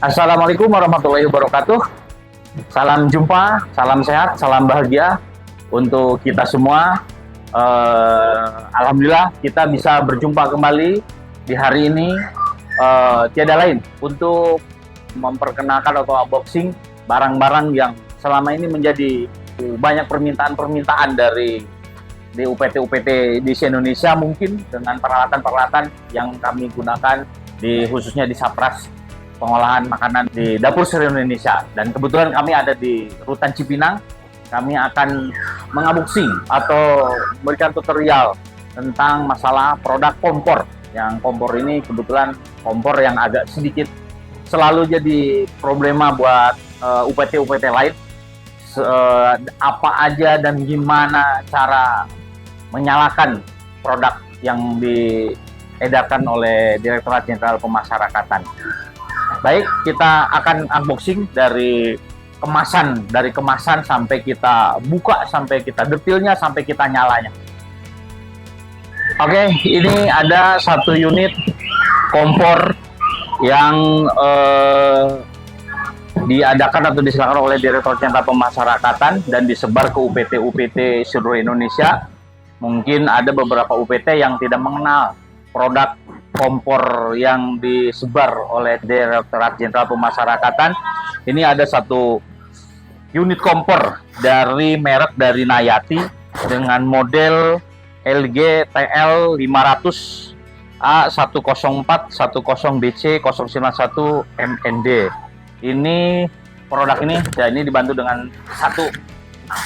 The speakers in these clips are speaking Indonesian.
Assalamualaikum warahmatullahi wabarakatuh. Salam jumpa, salam sehat, salam bahagia untuk kita semua. Alhamdulillah kita bisa berjumpa kembali di hari ini. Tiada lain untuk memperkenalkan atau unboxing barang-barang yang selama ini menjadi banyak permintaan dari di UPT-UPT di Indonesia, mungkin dengan peralatan-peralatan yang kami gunakan khususnya di Sapras pengolahan makanan di Dapur Seluruh Indonesia. Dan kebetulan kami ada di Rutan Cipinang. Kami akan mengunboxing atau memberikan tutorial tentang masalah produk kompor. Yang kompor ini kebetulan kompor yang agak sedikit selalu jadi problema buat UPT-UPT lain. Apa aja dan gimana cara menyalakan produk yang diedarkan oleh Direktorat Jenderal Pemasyarakatan. Baik, kita akan unboxing dari kemasan sampai kita buka, sampai kita detailnya, sampai kita nyalanya. Oke, ini ada satu unit kompor yang diadakan atau diselenggarakan oleh Direktorat Jenderal Pemasyarakatan dan disebar ke UPT-UPT seluruh Indonesia. Mungkin ada beberapa UPT yang tidak mengenal produk kompor yang disebar oleh Direktorat Jenderal Pemasyarakatan. Ini ada satu unit kompor dari merek dari Nayati dengan model LG TL 500 A104 10BC 091 MND. Ini produk ini, ya, ini dibantu dengan satu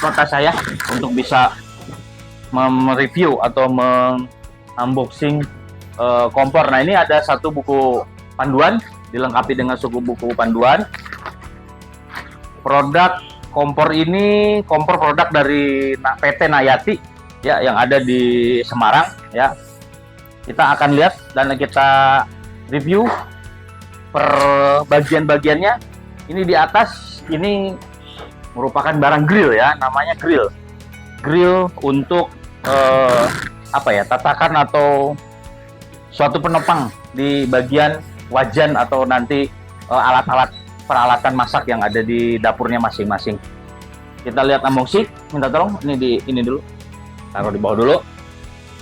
kota saya untuk bisa mereview atau unboxing kompor. Nah, ini ada satu buku panduan dilengkapi dengan buku panduan. Produk kompor ini kompor produk dari PT Nayati ya, yang ada di Semarang ya. Kita akan lihat dan kita review per bagian-bagiannya. Ini di atas ini merupakan barang grill ya, namanya grill untuk tatakan atau suatu penopang di bagian wajan atau nanti alat-alat peralatan masak yang ada di dapurnya masing-masing. Kita lihat unboxing, minta tolong ini dulu, taruh di bawah dulu.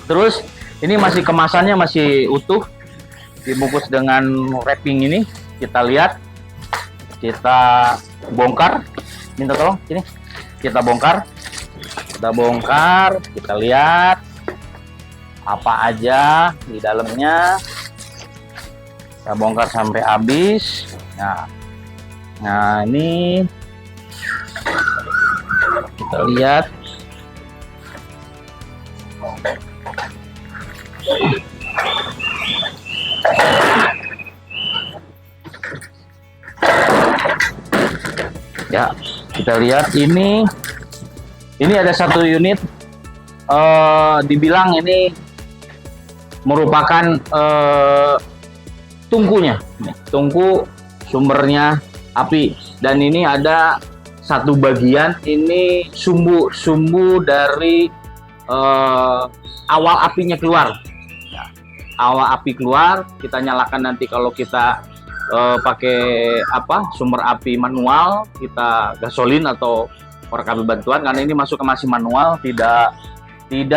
Terus ini masih kemasannya masih utuh, dibungkus dengan wrapping ini. Kita lihat, kita bongkar, minta tolong ini, kita bongkar, kita lihat apa aja di dalamnya. Kita bongkar sampai habis. Nah ini kita lihat. Ya, kita lihat ini ada satu unit, dibilang ini merupakan tungku sumbernya api, dan ini ada satu bagian ini sumbu dari awal apinya keluar. Awal api keluar, kita nyalakan nanti kalau kita pakai sumber api manual, kita gasolin atau perkabil bantuan, karena ini masuk ke mesin manual, tidak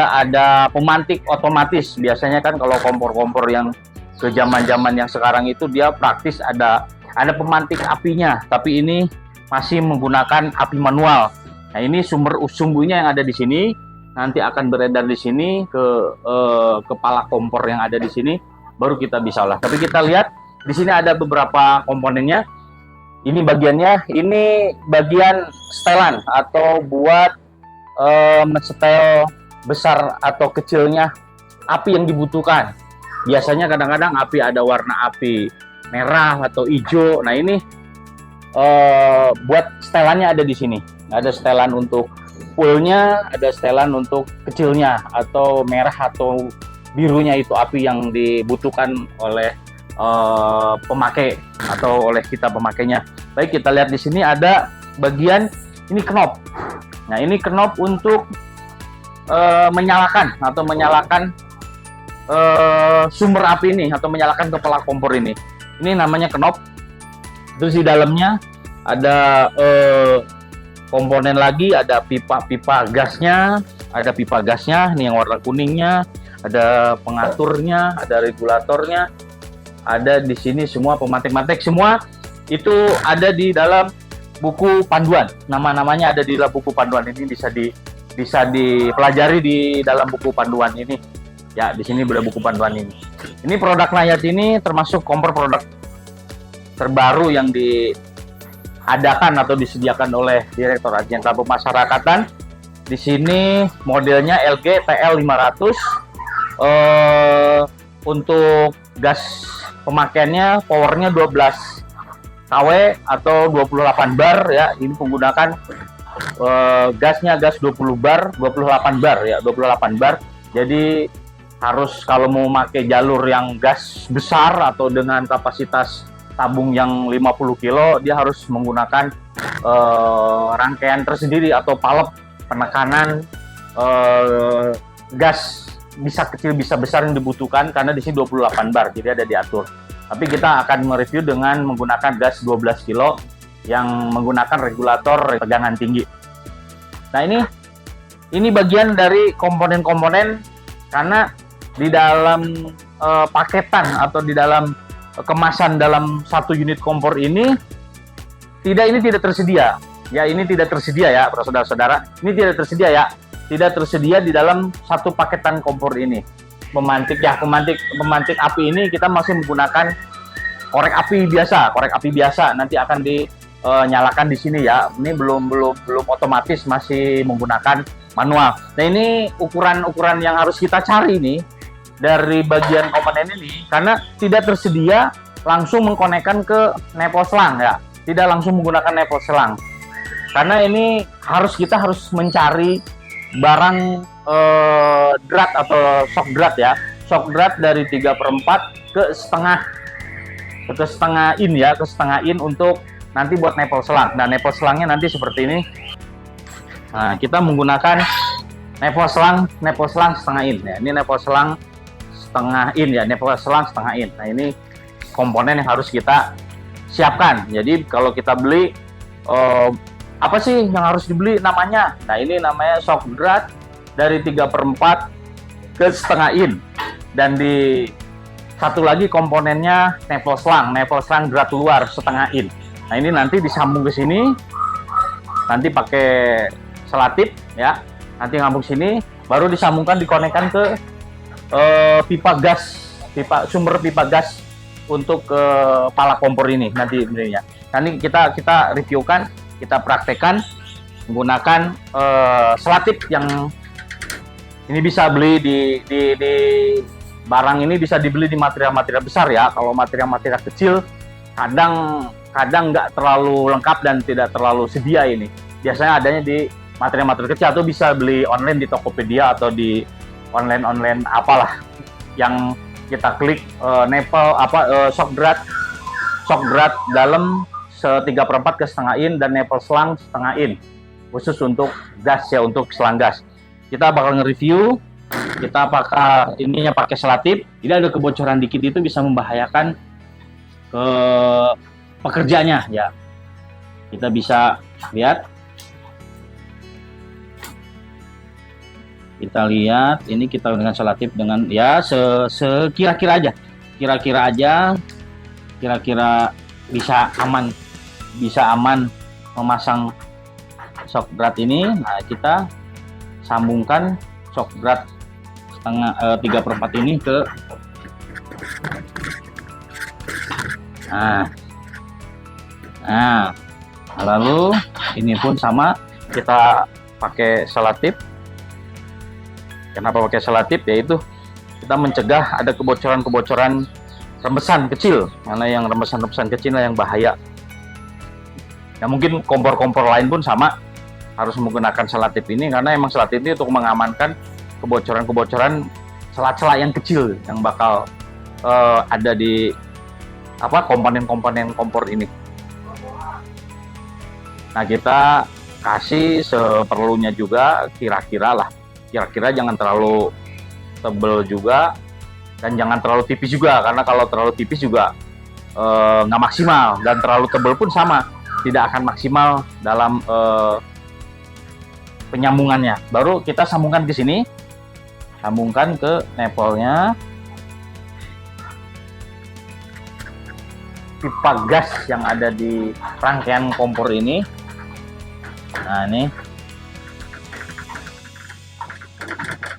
ada pemantik otomatis. Biasanya kan kalau kompor-kompor yang ke zaman-zaman yang sekarang itu dia praktis ada pemantik apinya, tapi ini masih menggunakan api manual. Nah, ini sumbunya yang ada di sini nanti akan beredar di sini ke kepala kompor yang ada di sini, baru kita bisa olah. Tapi kita lihat di sini ada beberapa komponennya. Ini bagiannya, ini bagian setelan atau buat mensetel besar atau kecilnya api yang dibutuhkan. Biasanya kadang-kadang api ada warna api merah atau hijau. Nah, ini buat setelannya ada di sini. Ada setelan untuk fullnya, ada setelan untuk kecilnya atau merah atau birunya, itu api yang dibutuhkan oleh pemakai atau oleh kita pemakainya. Baik, kita lihat di sini ada bagian ini knob. Nah, ini knob untuk menyalakan sumber api ini atau menyalakan kepala kompor ini. Ini namanya knob. Terus di dalamnya ada komponen lagi, ada pipa gasnya, ini yang warna kuningnya, ada pengaturnya, ada regulatornya, ada di sini semua pemantik-mantik semua itu ada di dalam buku panduan. Nama-namanya ada di dalam buku panduan ini, bisa dipelajari di dalam buku panduan ini. Ya, di sini ada buku panduan ini. Ini produk Nayat ini termasuk kompor produk terbaru yang diadakan atau disediakan oleh Direktorat Jenderal Pemasyarakatan. Di sini modelnya LG TL500. Untuk gas pemakaiannya powernya 12 kW atau 28 bar ya. Ini menggunakan gasnya gas 28 bar ya, 28 bar. Jadi harus kalau mau pakai jalur yang gas besar atau dengan kapasitas tabung yang 50 kilo, dia harus menggunakan rangkaian tersendiri atau palep penekanan gas bisa kecil bisa besar yang dibutuhkan, karena di sini 28 bar, jadi ada diatur. Tapi kita akan mereview dengan menggunakan gas 12 kilo yang menggunakan regulator tegangan tinggi. Nah, ini bagian dari komponen-komponen, karena di dalam paketan atau di dalam kemasan dalam satu unit kompor ini tidak tersedia. Ya, ini tidak tersedia ya, saudara-saudara. Ini tidak tersedia ya. Tidak tersedia di dalam satu paketan kompor ini. Pemantik pemantik api ini kita masih menggunakan korek api biasa. Nanti akan dinyalakan di sini ya. Ini belum otomatis, masih menggunakan manual. Nah, ini ukuran yang harus kita cari nih dari bagian komponen ini, karena tidak tersedia langsung mengkonekkan ke nepel selang ya. Tidak langsung menggunakan nepel selang. Karena ini kita harus mencari barang drat atau shock drat ya. Shock drat dari 3/4 ke setengah in untuk nanti buat nepel selang. Nah, nepel selangnya nanti seperti ini. Nah, kita menggunakan nepel selang setengah in ya. Ini nepel selang setengah in ya, nepel selang setengah in. Nah, ini komponen yang harus kita siapkan. Jadi kalau kita beli apa sih yang harus dibeli namanya? Nah, ini namanya shock drat dari 3/4 ke setengah in. Dan di satu lagi komponennya nepel selang drat luar setengah in. Nah, ini nanti disambung ke sini, nanti pakai selatip ya, nanti ngambung sini, baru disambungkan, dikonekkan ke sumber pipa gas untuk pala kompor ini nanti sebenarnya. Nanti kita reviewkan, kita praktekkan menggunakan selatip yang ini bisa beli di barang ini, bisa dibeli di material-material besar ya. Kalau material-material kecil kadang nggak terlalu lengkap dan tidak terlalu sedia ini. Biasanya adanya di material-material kecil, atau bisa beli online di Tokopedia atau di online apalah yang kita klik shock drat dalam 3/4 ke setengah in dan nepel selang setengah in, khusus untuk gas ya, untuk selang gas. Kita bakal nge-review, kita pakai selatip. Jadi ada kebocoran dikit itu bisa membahayakan ke pekerjanya ya. Kita bisa lihat. Ini kita dengan selatip dengan ya sekira-kira aja. Kira-kira bisa aman memasang shock drat ini. Nah, kita sambungkan shock drat 3/4 ini ke lalu ini pun sama, kita pakai selatip. Kenapa pakai selatip? Yaitu kita mencegah ada kebocoran rembesan kecil, karena yang rembesan kecil yang bahaya. Ya, mungkin kompor-kompor lain pun sama, harus menggunakan selatip ini, karena emang selatip ini untuk mengamankan kebocoran celah-celah yang kecil yang bakal ada di komponen-komponen kompor ini. Nah, kita kasih seperlunya juga, kira-kira jangan terlalu tebel juga dan jangan terlalu tipis juga, karena kalau terlalu tipis juga nggak maksimal, dan terlalu tebal pun sama, tidak akan maksimal dalam penyambungannya. Baru kita sambungkan ke sini, sambungkan ke nepelnya. Pipa gas yang ada di rangkaian kompor ini. Nah, ini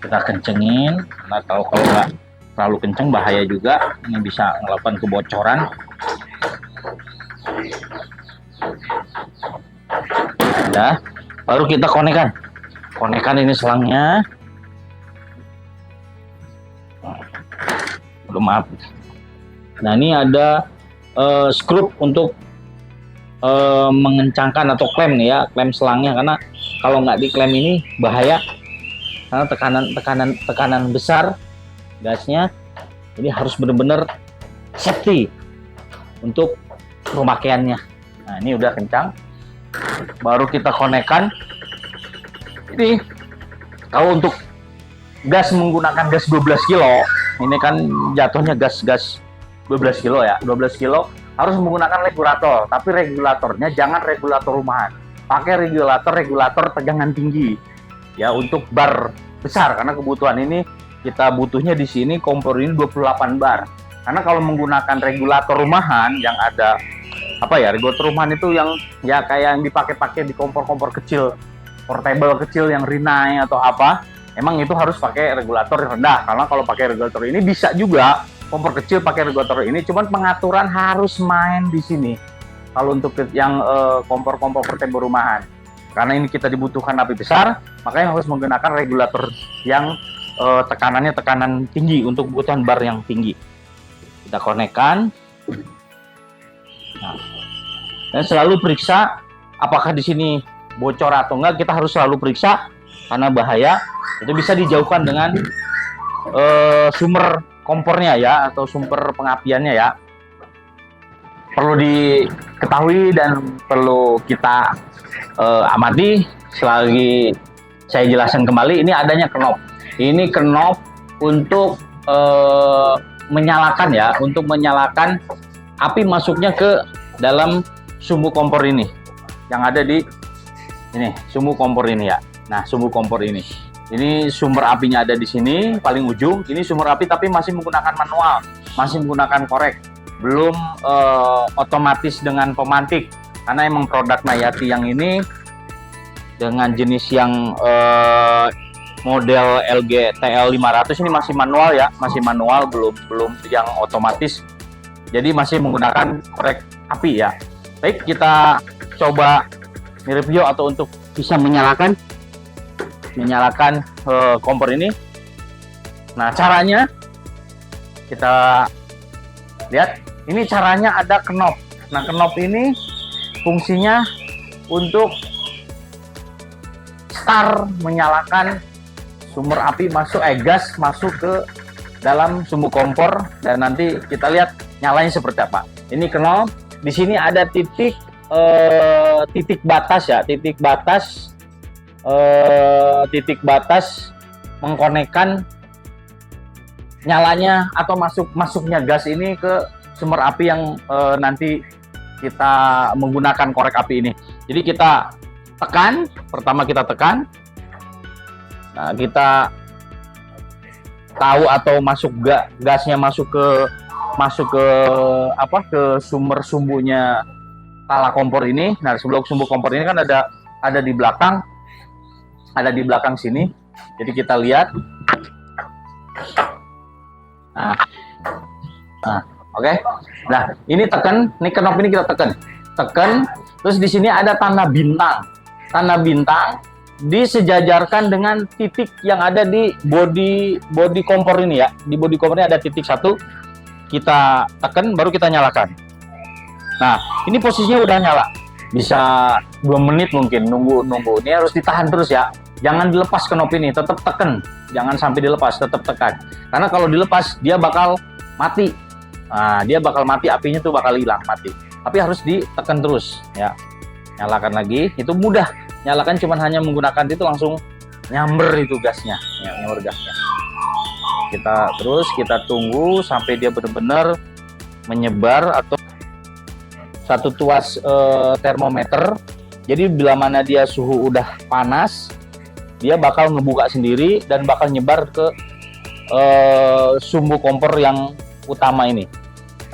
kita kencengin. Nah, kalau nggak terlalu kenceng bahaya juga, ini bisa melakukan kebocoran. Nah, baru kita konekkan ini selangnya. Maaf. Nah, ini ada skrup untuk mengencangkan atau klem nih ya, klem selangnya, karena kalau nggak diklem ini bahaya, karena tekanan besar gasnya. Jadi harus benar-benar safety untuk pemakaiannya. Nah, ini udah kencang, baru kita konekkan. Ini kalau untuk gas menggunakan gas 12 kilo, ini kan jatuhnya gas 12 kilo ya, 12 kilo harus menggunakan regulator, tapi regulatornya jangan regulator rumahan, pakai regulator tegangan tinggi ya, untuk bar besar, karena kebutuhan ini kita butuhnya di sini kompor ini 28 bar. Karena kalau menggunakan regulator rumahan yang ada regulator rumahan itu yang ya kayak yang dipakai di kompor-kompor kecil, portable kecil yang Rinnai atau apa, emang itu harus pakai regulator yang rendah. Karena kalau pakai regulator ini bisa juga kompor kecil pakai regulator ini, cuman pengaturan harus main di sini. Kalau untuk yang kompor-kompor portable rumahan, karena ini kita dibutuhkan api besar, makanya harus menggunakan regulator yang tekanannya tekanan tinggi untuk kebutuhan bar yang tinggi. Kita konekkan. Nah, dan selalu periksa apakah di sini bocor atau enggak. Kita harus selalu periksa karena bahaya. Itu bisa dijauhkan dengan sumber kompornya ya, atau sumber pengapiannya ya. Perlu diketahui dan perlu kita amati. Selagi saya jelaskan kembali, ini adanya knop. Ini knop untuk menyalakan ya, untuk menyalakan api masuknya ke dalam sumbu kompor ini, yang ada di ini sumbu kompor ini ya. Nah, sumbu kompor ini sumber apinya ada di sini paling ujung. Ini sumber api tapi masih menggunakan manual, masih menggunakan korek, belum otomatis dengan pemantik, karena emang produk Nayati yang ini dengan jenis yang model LG TL500 ini masih manual ya, masih manual, belum yang otomatis. Jadi masih menggunakan korek api ya. Baik, kita coba review atau untuk bisa menyalakan kompor ini. Nah, caranya kita lihat. Ini caranya ada knop. Nah, knop ini fungsinya untuk start, menyalakan sumber api masuk, gas masuk ke dalam sumbu kompor, dan nanti kita lihat nyalanya seperti apa. Ini knop. Di sini ada titik batas ya, titik batas mengkonekkan nyalanya atau masuknya gas ini ke sumber api yang nanti kita menggunakan korek api ini. Jadi kita tekan, pertama kita tekan. Nah, kita tahu atau gasnya masuk ke sumber-sumbunya tala kompor ini. Nah, sebelum sumbu kompor ini kan ada di belakang, sini. Jadi kita lihat. Nah, oke. Nah, ini tekan, ini knop ini kita tekan. Terus di sini ada tanda bintang. Tanda bintang disejajarkan dengan titik yang ada di bodi kompor ini ya. Di bodi kompor ini ada titik 1. Kita tekan, baru kita nyalakan. Nah, ini posisinya udah nyala. Bisa 2 menit mungkin nunggu. Ini harus ditahan terus ya. Jangan dilepas knop ini, tetap tekan. Jangan sampai dilepas, tetap tekan. Karena kalau dilepas dia bakal mati. Nah, dia bakal mati, apinya tuh bakal hilang, mati. Tapi harus ditekan terus ya. Nyalakan lagi, itu mudah. Nyalakan cuman hanya menggunakan itu langsung nyamber itu gasnya, ya, nyamber gasnya. Kita tunggu sampai dia benar-benar menyebar atau satu tuas termometer. Jadi bila mana dia suhu udah panas, dia bakal ngebuka sendiri dan bakal nyebar ke sumbu kompor yang utama ini.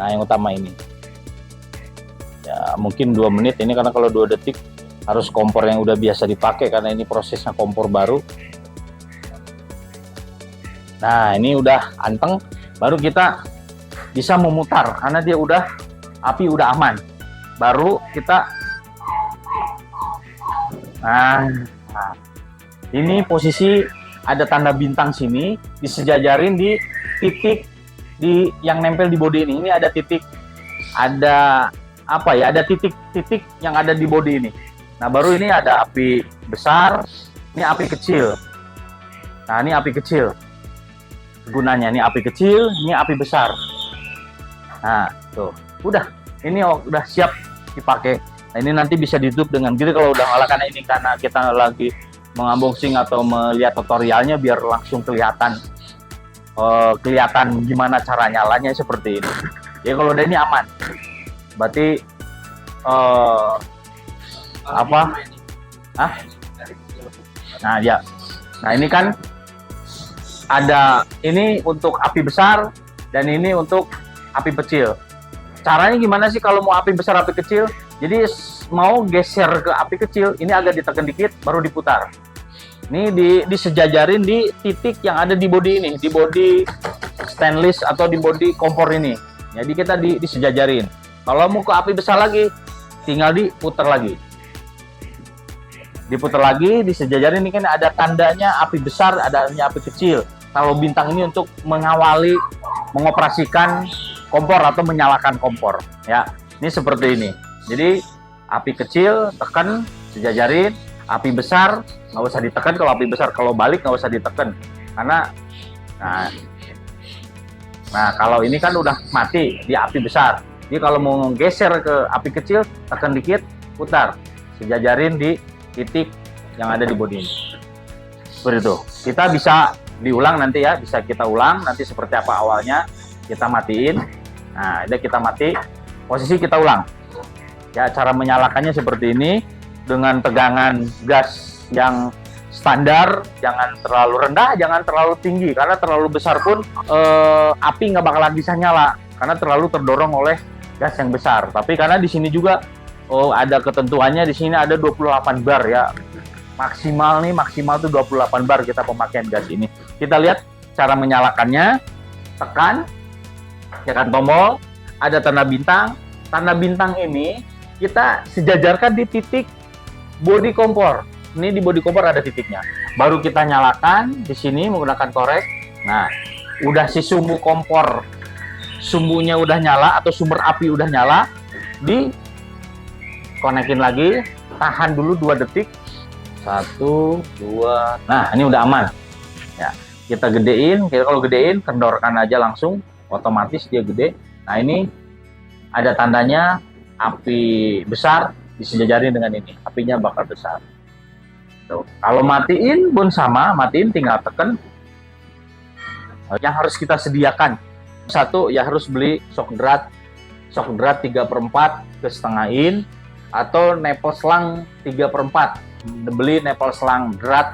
Nah, yang utama ini. Ya, mungkin 2 menit ini, karena kalau 2 detik harus kompor yang udah biasa dipakai karena ini prosesnya kompor baru. Nah, ini udah anteng, baru kita bisa memutar karena dia udah api udah aman. Baru kita ini posisi ada tanda bintang sini, disejajarin di titik yang nempel di bodi ini. Ini ada titik, ada apa ya? Ada titik-titik yang ada di bodi ini. Nah, baru ini ada api besar, ini api kecil. Nah, ini api kecil. Gunanya ini api kecil, ini api besar. Nah, tuh, udah. Ini udah siap dipakai. Nah, ini nanti bisa ditutup dengan gini kalau udah nyala, karena ini karena kita lagi mengunboxing atau melihat tutorialnya biar langsung kelihatan gimana cara nyalanya seperti ini. Ya kalau udah ini aman. Berarti Nah, ya. Nah, ini kan ada ini untuk api besar dan ini untuk api kecil. Caranya gimana sih kalau mau api besar, api kecil? Jadi mau geser ke api kecil, ini agak ditekan dikit, baru diputar. Ini disejajarin di titik yang ada di bodi ini, di bodi stainless atau di bodi kompor ini. Jadi kita disejajarin. Kalau mau ke api besar lagi, tinggal diputar lagi. Diputar lagi, disejajarin. Ini kan ada tandanya api besar, adanya api kecil. Kalau bintang ini untuk mengawali, mengoperasikan kompor atau menyalakan kompor. Ya, ini seperti ini. Jadi api kecil tekan, sejajarin. Api besar nggak usah ditekan. Kalau api besar, kalau balik nggak usah ditekan, karena nah kalau ini kan udah mati di api besar. Jadi kalau mau geser ke api kecil, tekan dikit, putar, sejajarin di titik yang ada di bodi ini. Seperti itu. Kita bisa diulang nanti ya, bisa kita ulang nanti seperti apa awalnya. Kita matiin. Nah, udah kita mati, posisi kita ulang. Ya, cara menyalakannya seperti ini dengan tegangan gas yang standar, jangan terlalu rendah, jangan terlalu tinggi, karena terlalu besar pun api nggak bakalan bisa nyala karena terlalu terdorong oleh gas yang besar. Tapi karena di sini juga ada ketentuannya, di sini ada 28 bar ya. Maksimal tuh 28 bar kita pemakaian gas ini. Kita lihat cara menyalakannya. Tekan tombol, ada tanda bintang. Tanda bintang ini kita sejajarkan di titik bodi kompor. Ini di bodi kompor ada titiknya. Baru kita nyalakan di sini menggunakan korek. Nah, udah si sumbu kompor, sumbunya udah nyala atau sumber api udah nyala, konekin lagi, tahan dulu 2 detik. 1, 2. Nah, ini udah aman. Ya, kita gedein. Kalau gedein, kendorkan aja langsung, otomatis dia gede. Nah, ini ada tandanya api besar, disejajarin dengan ini. Apinya bakal besar. Tuh. Kalau matiin pun sama, matiin tinggal tekan. Yang harus kita sediakan, satu ya harus beli shock drat 3/4 ke setengah in, atau nepel selang 3/4. Beli nepel selang drat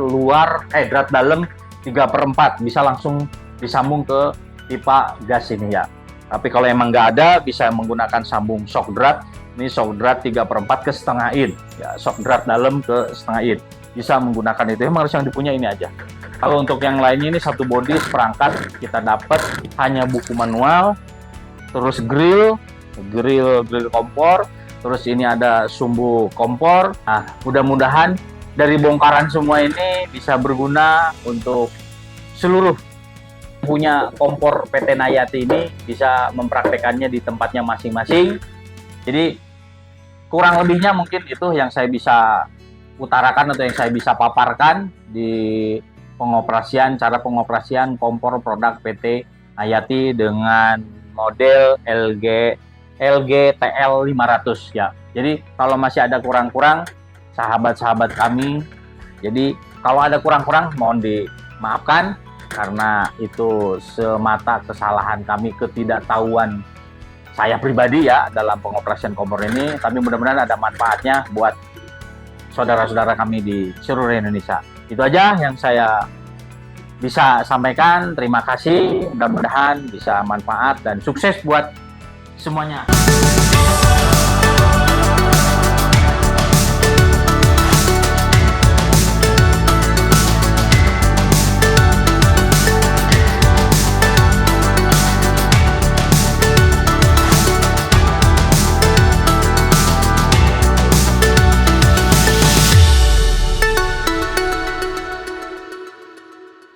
dalam 3/4, bisa langsung disambung ke pipa gas ini ya. Tapi kalau emang nggak ada, bisa menggunakan sambung shock drat. Ini shock drat 3/4 ke setengah in ya, shock drat dalam ke setengah in. Bisa menggunakan itu, emang harus yang dipunya ini aja. Kalau untuk yang lainnya ini satu bodi seperangkat kita dapat hanya buku manual, terus grill kompor, terus ini ada sumbu kompor. Nah, mudah-mudahan dari bongkaran semua ini bisa berguna untuk seluruh punya kompor PT Nayati ini, bisa mempraktekannya di tempatnya masing-masing. Jadi kurang lebihnya mungkin itu yang saya bisa utarakan atau yang saya bisa paparkan di cara pengoperasian kompor produk PT Nayati dengan model LG TL 500 ya. Jadi kalau masih ada kurang-kurang, sahabat-sahabat kami, jadi kalau ada kurang-kurang mohon dimaafkan, karena itu semata kesalahan kami, ketidaktahuan saya pribadi ya dalam pengoperasian kompor ini, tapi mudah-mudahan ada manfaatnya buat saudara-saudara kami di seluruh Indonesia. Itu aja yang saya bisa sampaikan. Terima kasih, mudah-mudahan bisa manfaat dan sukses buat semuanya.